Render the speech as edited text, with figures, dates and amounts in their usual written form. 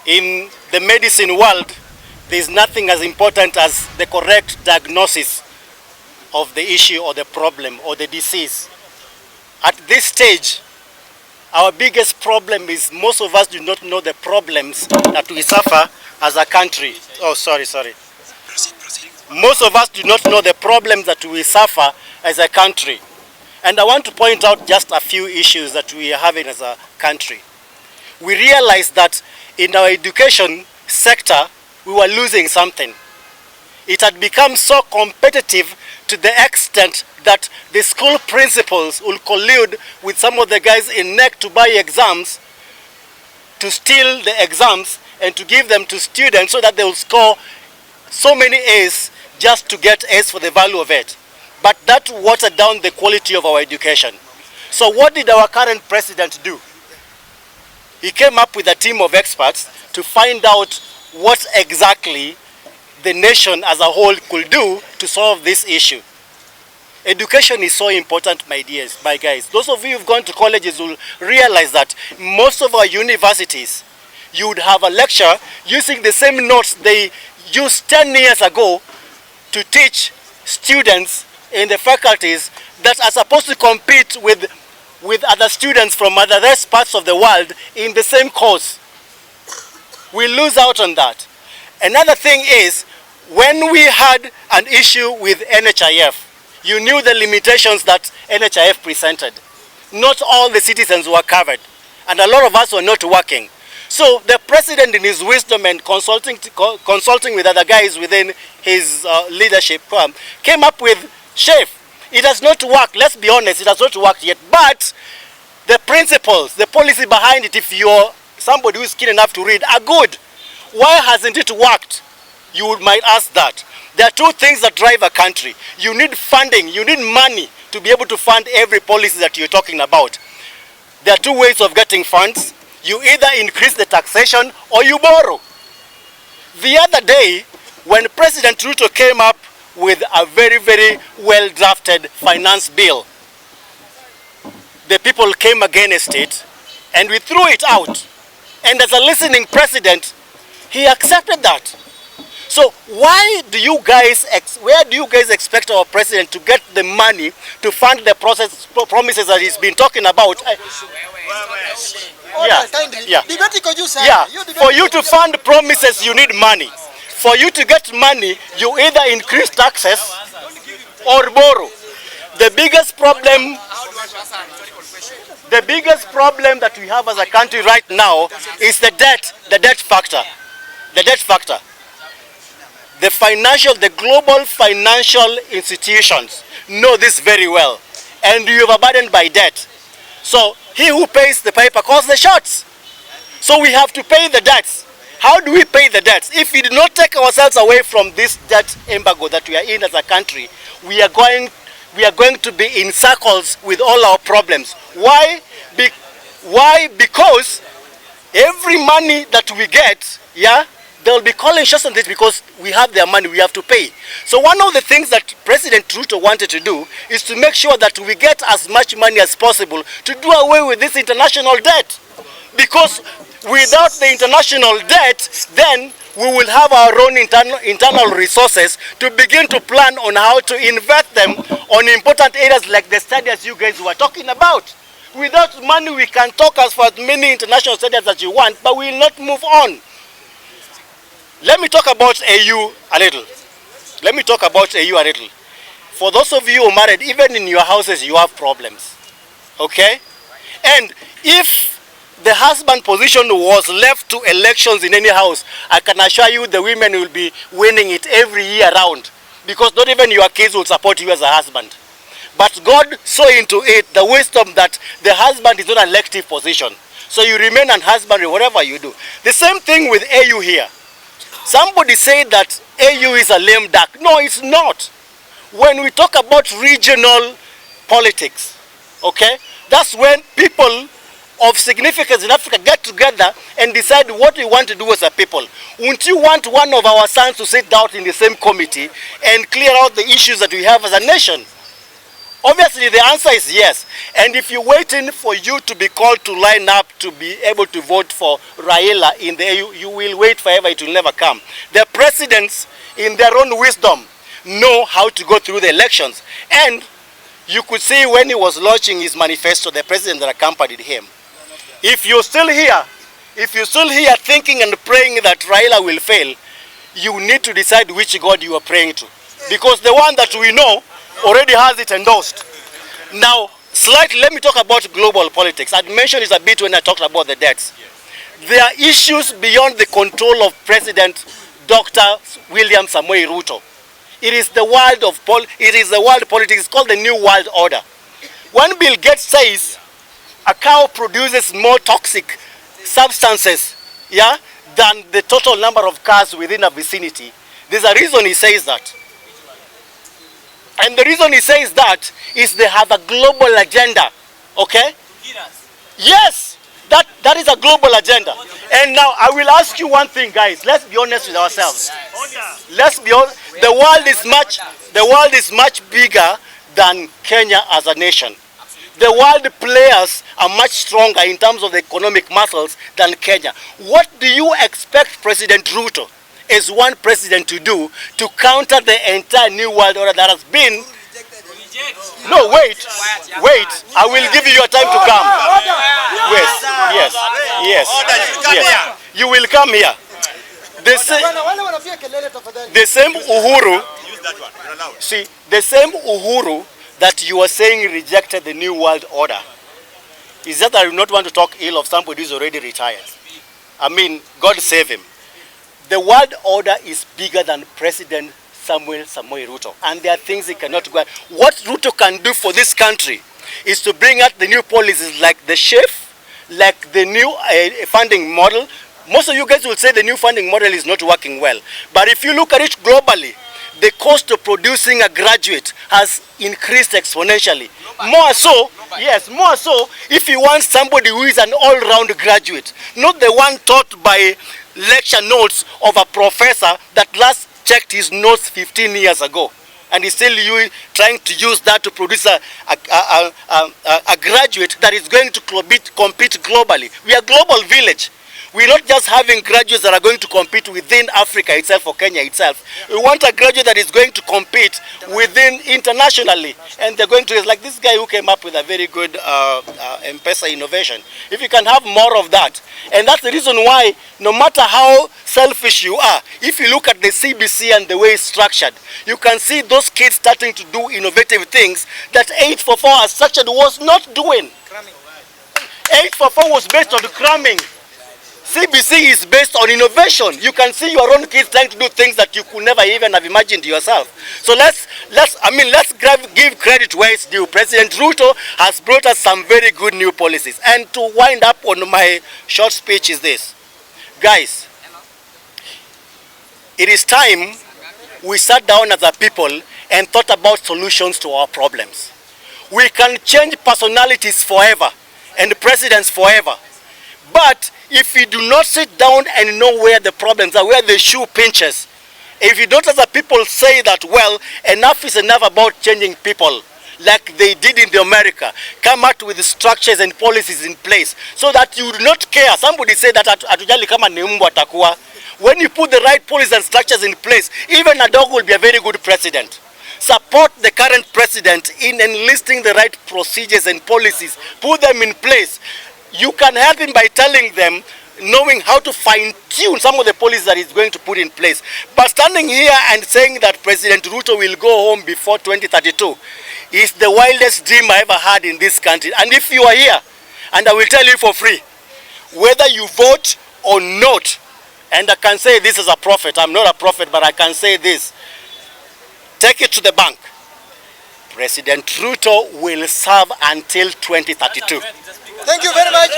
In the medicine world, there is nothing as important as the correct diagnosis of the issue or the problem or the disease. At this stage, our biggest problem is most of us do not know the problems that we suffer as a country. Oh, sorry. Most of us do not know the problems that we suffer as a country. And I want to point out just a few issues that we are having as a country. We realize that in our education sector, we were losing something. It had become so competitive to the extent that the school principals will collude with some of the guys in NEC to buy exams, to steal the exams and to give them to students so that they will score so many A's just to get A's for the value of it. But that watered down the quality of our education. So what did our current president do? He came up with a team of experts to find out what exactly the nation as a whole could do to solve this issue. Education is so important, my guys. Those of you who've gone to colleges will realize that most of our universities, you would have a lecture using the same notes they used 10 years ago to teach students in the faculties that are supposed to compete with other students from other parts of the world in the same course. We lose out on that. Another thing is, when we had an issue with NHIF, you knew the limitations that NHIF presented. Not all the citizens were covered, and a lot of us were not working. So the president, in his wisdom and consulting with other guys within his leadership, came up with SHAFE. It has not worked, let's be honest, it has not worked yet. But the principles, the policy behind it, if you're somebody who is keen enough to read, are good. Why hasn't it worked? You might ask that. There are two things that drive a country. You need funding, you need money to be able to fund every policy that you're talking about. There are two ways of getting funds. You either increase the taxation or you borrow. The other day, when President Ruto came up with a very, very well-drafted finance bill, the people came against it and we threw it out. And as a listening president, he accepted that. So where do you guys expect our president to get the money to fund the promises that he's been talking about? For you to fund promises, you need money. For you to get money, you either increase taxes or borrow. The biggest problem that we have as a country right now is the debt factor. The debt factor. The global financial institutions know this very well, and you are burdened by debt. So he who pays the piper calls the shots. So we have to pay the debts. How do we pay the debts? If we do not take ourselves away from this debt embargo that we are in as a country, we are going to be in circles with all our problems. Why? Because every money that we get, they'll be calling shots on this because we have their money, we have to pay. So one of the things that President Ruto wanted to do is to make sure that we get as much money as possible to do away with this international debt. Because without the international debt, then we will have our own internal resources to begin to plan on how to invest them on important areas like the studies you guys were talking about. Without money, we can talk as for as many international studies as you want, but we will not move on. Let me talk about AU a little. For those of you who are married, even in your houses, you have problems. Okay? And if the husband position was left to elections in any house, I can assure you the women will be winning it every year round. Because not even your kids will support you as a husband. But God saw into it the wisdom that the husband is not an elective position. So you remain an husband whatever you do. The same thing with AU here. Somebody said that AU is a lame duck. No, it's not. When we talk about regional politics, okay, that's when people of significance in Africa get together and decide what we want to do as a people. Wouldn't you want one of our sons to sit down in the same committee and clear out the issues that we have as a nation? Obviously, the answer is yes. And if you're waiting for you to be called to line up to be able to vote for Raila in the AU, you will wait forever. It will never come. The presidents, in their own wisdom, know how to go through the elections. And you could see when he was launching his manifesto, the president that accompanied him. If you're still here thinking and praying that Raila will fail, you need to decide which God you are praying to. Because the one that we know already has it endorsed. Now, slightly, let me talk about global politics. I mentioned it a bit when I talked about the debts. There are issues beyond the control of President Dr. William Samoei Ruto. It is the world of politics. It's called the New World Order. When Bill Gates says a cow produces more toxic substances, than the total number of cars within a vicinity, there's a reason he says that. And the reason he says that is they have a global agenda, okay? Yes, that is a global agenda. And now I will ask you one thing, guys. Let's be honest with ourselves. Let's be honest. The world is much bigger than Kenya as a nation. The world players are much stronger in terms of the economic muscles than Kenya. What do you expect President Ruto as one president to do to counter the entire New World Order that has been... No, wait. I will give you your time to come. Yes. You will come here. The same uhuru, see, the same uhuru that you are saying rejected the New World Order. Is that I do not want to talk ill of somebody who's already retired. I mean, God save him. The world order is bigger than President Samoei Ruto. And there are things he cannot go. What Ruto can do for this country is to bring out the new policies like the SHIF, like the new funding model. Most of you guys will say the new funding model is not working well. But if you look at it globally, the cost of producing a graduate has increased exponentially. More so if you want somebody who is an all-round graduate, not the one taught by lecture notes of a professor that last checked his notes 15 years ago. And he's still trying to use that to produce a graduate that is going to compete globally. We are a global village. We're not just having graduates that are going to compete within Africa itself or Kenya itself. We want a graduate that is going to compete within internationally. And they're going to, like this guy who came up with a very good M-Pesa innovation. If you can have more of that. And that's the reason why, no matter how selfish you are, if you look at the CBC and the way it's structured, you can see those kids starting to do innovative things that 844 as structured was not doing. 844 was based on cramming. CBC is based on innovation. You can see your own kids trying to do things that you could never even have imagined yourself. So let's give credit where it's due. President Ruto has brought us some very good new policies. And to wind up on my short speech is this. Guys, it is time we sat down as a people and thought about solutions to our problems. We can change personalities forever and presidents forever. But if we do not sit down and know where the problems are, where the shoe pinches, if you don't as a people say that, well, enough is enough about changing people, like they did in the America, come out with structures and policies in place so that you do not care. Somebody said that atujali kama ni mbwa atakuwa. When you put the right policies and structures in place, even a dog will be a very good president. Support the current president in enlisting the right procedures and policies. Put them in place. You can help him by telling them, knowing how to fine-tune some of the policies that he's going to put in place. But standing here and saying that President Ruto will go home before 2032 is the wildest dream I ever had in this country. And if you are here, and I will tell you for free, whether you vote or not, and I can say this as a prophet, I'm not a prophet, but I can say this, take it to the bank. President Ruto will serve until 2032. Thank you very much.